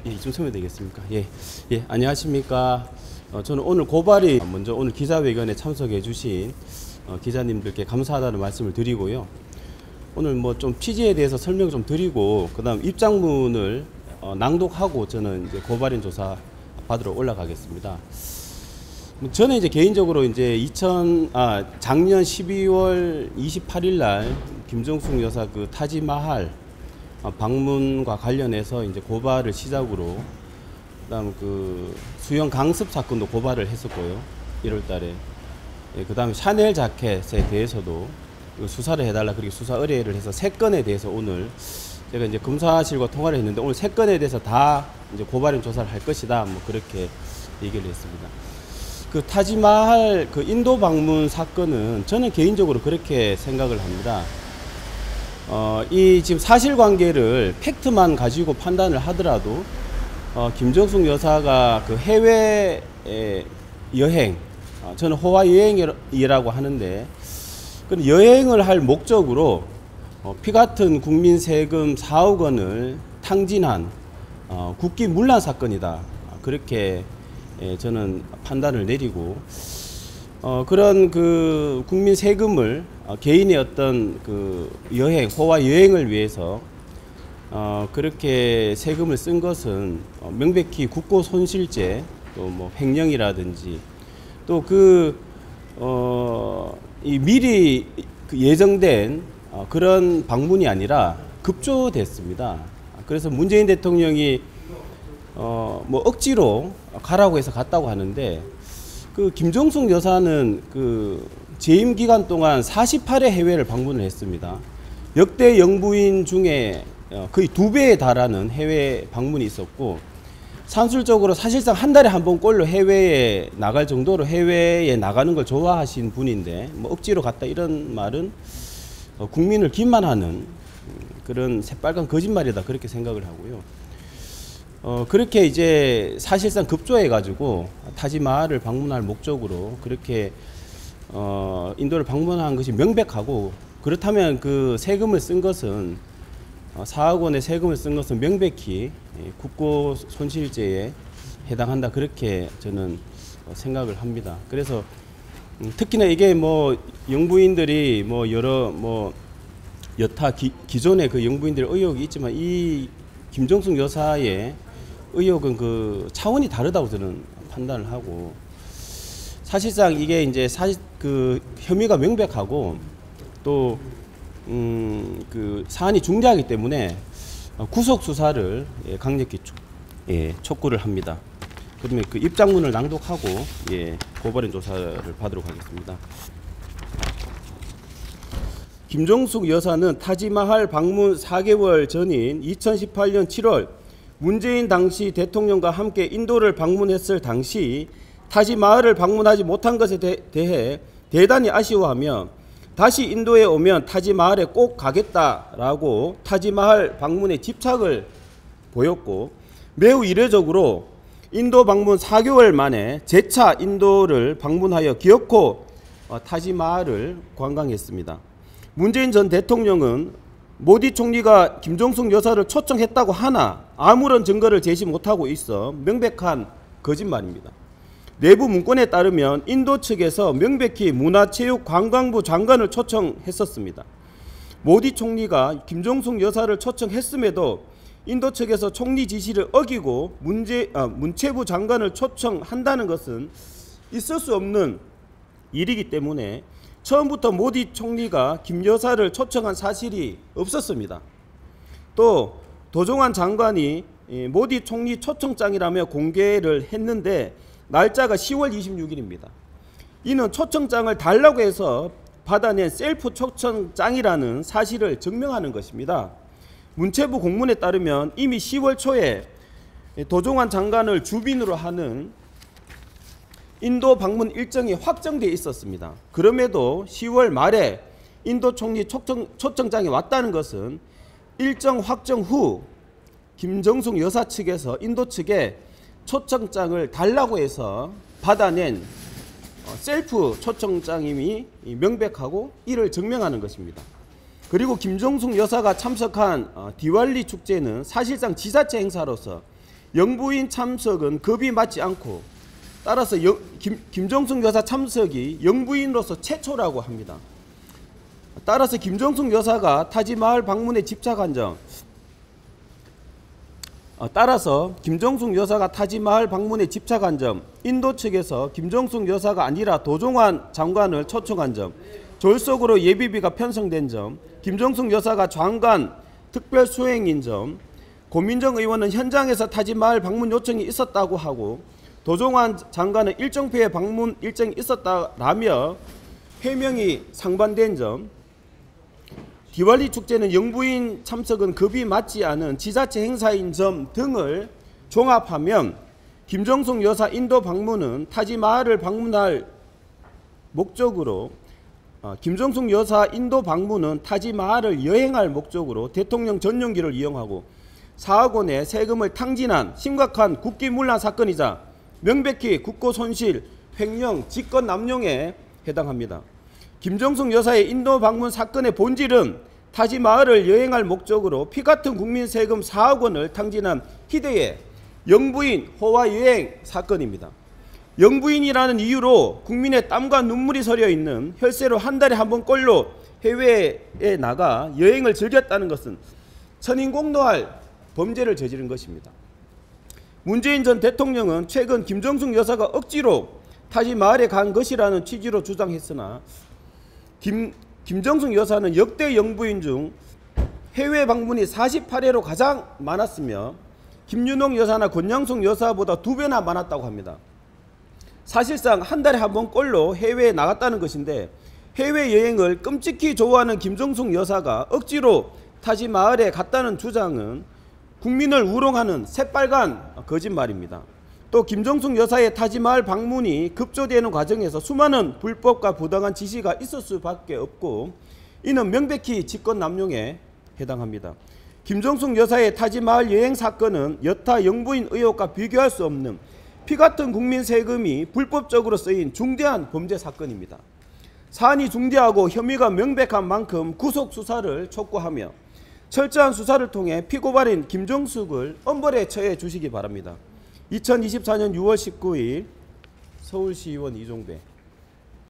이쯤 서면 되겠습니까? 예, 안녕하십니까. 저는 오늘 고발이 먼저 오늘 기자회견에 참석해 주신 기자님들께 감사하다는 말씀을 드리고요. 오늘 뭐 좀 취지에 대해서 설명 좀 드리고 그다음 입장문을 낭독하고 저는 이제 고발인 조사 받으러 올라가겠습니다. 저는 이제 개인적으로 이제 작년 12월 28일 날 김정숙 여사 그 타지마할 방문과 관련해서 이제 고발을 시작으로 그다음 그 수영 강습 사건도 고발을 했었고요. 1월 달에. 예, 그다음에 샤넬 자켓에 대해서도 수사를 해달라 그렇게 수사 의뢰를 해서 3건에 대해서 오늘 제가 이제 검사실과 통화를 했는데 오늘 3건에 대해서 다 이제 고발인 조사를 할 것이다. 뭐 그렇게 얘기를 했습니다. 그 타지마할 그 인도 방문 사건은 저는 개인적으로 그렇게 생각을 합니다. 이 지금 사실관계를 팩트만 가지고 판단을 하더라도 김정숙 여사가 그 해외 여행, 저는 호화 여행이라고 하는데 그 여행을 할 목적으로 피 같은 국민 세금 4억 원을 탕진한 국기 문란 사건이다. 그렇게 저는 판단을 내리고 그런 그 국민 세금을 개인의 어떤 그 여행, 호화 여행을 위해서 그렇게 세금을 쓴 것은 명백히 국고 손실죄, 또 뭐 횡령이라든지 또 이 미리 예정된 그런 방문이 아니라 급조됐습니다. 그래서 문재인 대통령이 뭐 억지로 가라고 해서 갔다고 하는데 그 김정숙 여사는 그 재임 기간 동안 48회 해외를 방문을 했습니다. 역대 영부인 중에 거의 2배에 달하는 해외 방문이 있었고 산술적으로 사실상 한 달에 한 번꼴로 해외에 나갈 정도로 해외에 나가는 걸 좋아하신 분인데 뭐 억지로 갔다 이런 말은 국민을 기만하는 그런 새빨간 거짓말이다 그렇게 생각을 하고요. 그렇게 이제 사실상 급조해 가지고 타지마할을 방문할 목적으로 그렇게 인도를 방문한 것이 명백하고 그렇다면 그 세금을 쓴 것은 4억 원의 세금을 쓴 것은 명백히 국고 손실죄에 해당한다 그렇게 저는 생각을 합니다. 그래서 특히나 이게 뭐 영부인들이 뭐 여러 뭐 여타 기존의 그 영부인들의 의혹이 있지만 이 김정숙 여사의 의혹은 그 차원이 다르다고 저는 판단을 하고 사실상 이게 이제 그 혐의가 명백하고 또 그 사안이 중대하기 때문에 구속 수사를 강력히 촉구를 합니다. 그러면 그 입장문을 낭독하고 고발인 조사를 받도록 하겠습니다. 김정숙 여사는 타지마할 방문 4개월 전인 2018년 7월 문재인 당시 대통령과 함께 인도를 방문했을 당시 타지마할을 방문하지 못한 것에 대해 대단히 아쉬워하며 다시 인도에 오면 타지마할에 꼭 가겠다라고 타지마할 방문에 집착을 보였고 매우 이례적으로 인도 방문 4개월 만에 재차 인도를 방문하여 기어코 타지마할을 관광했습니다. 문재인 전 대통령은 모디 총리가 김정숙 여사를 초청했다고 하나 아무런 증거를 제시 못하고 있어 명백한 거짓말입니다. 내부 문건에 따르면 인도 측에서 명백히 문화체육관광부 장관을 초청했었습니다. 모디 총리가 김정숙 여사를 초청했음에도 인도 측에서 총리 지시를 어기고 문체부 장관을 초청한다는 것은 있을 수 없는 일이기 때문에 처음부터 모디 총리가 김 여사를 초청한 사실이 없었습니다. 또 도종환 장관이 모디 총리 초청장이라며 공개를 했는데 날짜가 10월 26일입니다. 이는 초청장을 달라고 해서 받아낸 셀프 초청장이라는 사실을 증명하는 것입니다. 문체부 공문에 따르면 이미 10월 초에 도종환 장관을 주빈으로 하는 인도 방문 일정이 확정되어 있었습니다. 그럼에도 10월 말에 인도 총리 초청장이 왔다는 것은 일정 확정 후 김정숙 여사 측에서 인도 측에 초청장을 달라고 해서 받아낸 셀프 초청장임이 명백하고 이를 증명하는 것입니다. 그리고 김정숙 여사가 참석한 디왈리 축제는 사실상 지자체 행사로서 영부인 참석은 급이 맞지 않고, 따라서 김정숙 여사 참석이 영부인으로서 최초라고 합니다. 따라서 김정숙 여사가 타지마할 방문에 집착한 점, 인도 측에서 김정숙 여사가 아니라 도종환 장관을 초청한 점, 졸속으로 예비비가 편성된 점, 김정숙 여사가 장관 특별 수행인 점, 고민정 의원은 현장에서 타지마할 방문 요청이 있었다고 하고 도종환 장관은 일정표의 방문 일정이 있었다라며 해명이 상반된 점, 디왈리 축제는 영부인 참석은 급이 맞지 않은 지자체 행사인 점 등을 종합하면 김정숙 여사 인도 방문은 타지마할을 방문할 목적으로 김정숙 여사 인도 방문은 타지마할을 여행할 목적으로 대통령 전용기를 이용하고 4억 원의 세금을 탕진한 심각한 국기문란 사건이자 명백히 국고 손실, 횡령, 직권 남용에 해당합니다. 김정숙 여사의 인도 방문 사건의 본질은 타지마할을 여행할 목적으로 피같은 국민 세금 4억 원을 탕진한 희대의 영부인 호화 여행 사건입니다. 영부인이라는 이유로 국민의 땀과 눈물이 서려 있는 혈세로 한 달에 한 번꼴로 해외에 나가 여행을 즐겼다는 것은 천인공노할 범죄를 저지른 것입니다. 문재인 전 대통령은 최근 김정숙 여사가 억지로 타지마할에 간 것이라는 취지로 주장했으나 김정숙 여사는 역대 영부인 중 해외 방문이 48회로 가장 많았으며 김윤옥 여사나 권양숙 여사보다 2배나 많았다고 합니다. 사실상 한 달에 한 번꼴로 해외에 나갔다는 것인데, 해외여행을 끔찍히 좋아하는 김정숙 여사가 억지로 타지마할에 갔다는 주장은 국민을 우롱하는 새빨간 거짓말입니다. 또 김정숙 여사의 타지마할 방문이 급조되는 과정에서 수많은 불법과 부당한 지시가 있을 수밖에 없고, 이는 명백히 직권남용에 해당합니다. 김정숙 여사의 타지마할 여행 사건은 여타 영부인 의혹과 비교할 수 없는 피같은 국민 세금이 불법적으로 쓰인 중대한 범죄 사건입니다. 사안이 중대하고 혐의가 명백한 만큼 구속 수사를 촉구하며 철저한 수사를 통해 피고발인 김정숙을 엄벌에 처해 주시기 바랍니다. 2024년 6월 19일 서울시의원 이종배.